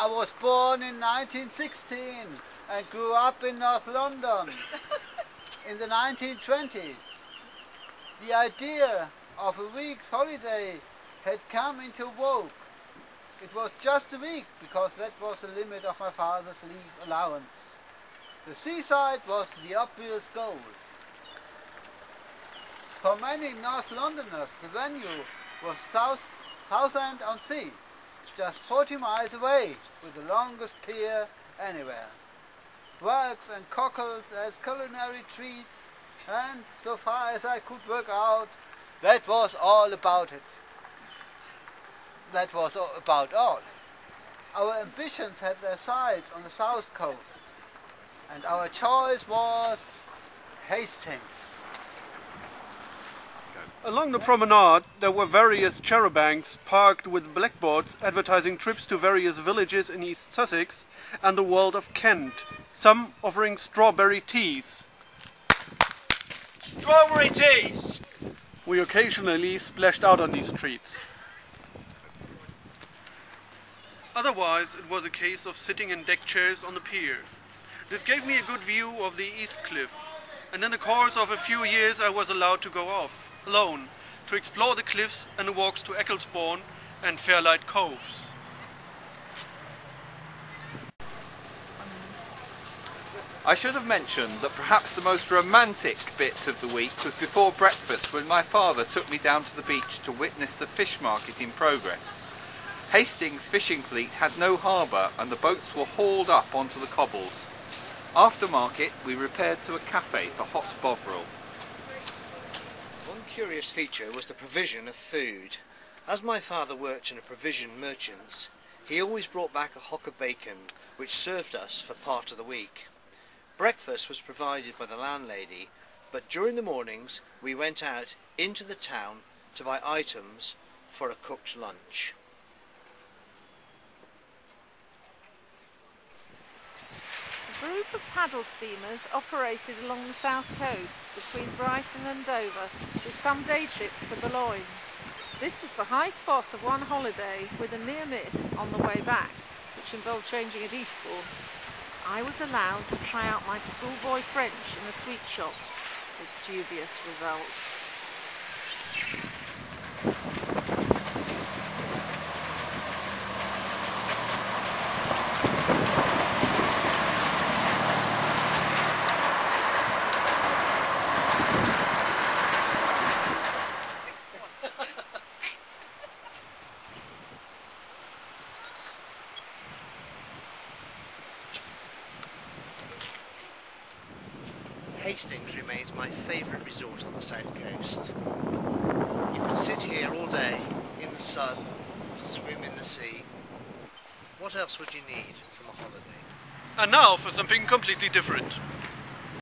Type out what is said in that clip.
I was born in 1916 and grew up in North London in the 1920s. The idea of a week's holiday had come into vogue. It was just a week because that was the limit of my father's leave allowance. The seaside was the obvious goal. For many North Londoners, the venue was Southend-on-Sea, just 40 miles away, with the longest pier anywhere. Works and cockles as culinary treats, and so far as I could work out, that was all about it. That was about all. Our ambitions had their sights on the south coast, and our choice was Hastings. Along the promenade there were various charabancs parked with blackboards advertising trips to various villages in East Sussex and the world of Kent, some offering strawberry teas. Strawberry teas! We occasionally splashed out on these treats. Otherwise it was a case of sitting in deck chairs on the pier. This gave me a good view of the East Cliff, and in the course of a few years I was allowed to go off, alone, to explore the cliffs and the walks to Ecclesbourne and Fairlight Coves. I should have mentioned that perhaps the most romantic bit of the week was before breakfast, when my father took me down to the beach to witness the fish market in progress. Hastings' fishing fleet had no harbour and the boats were hauled up onto the cobbles. After market we repaired to a cafe for hot bovril. One curious feature was the provision of food. As my father worked in a provision merchant's, he always brought back a hock of bacon, which served us for part of the week. Breakfast was provided by the landlady, but during the mornings we went out into the town to buy items for a cooked lunch. A group of paddle steamers operated along the south coast between Brighton and Dover, with some day trips to Boulogne. This was the high spot of one holiday, with a near miss on the way back, which involved changing at Eastbourne. I was allowed to try out my schoolboy French in a sweet shop, with dubious results. Hastings remains my favourite resort on the south coast. You could sit here all day, in the sun, swim in the sea. What else would you need from a holiday? And now for something completely different.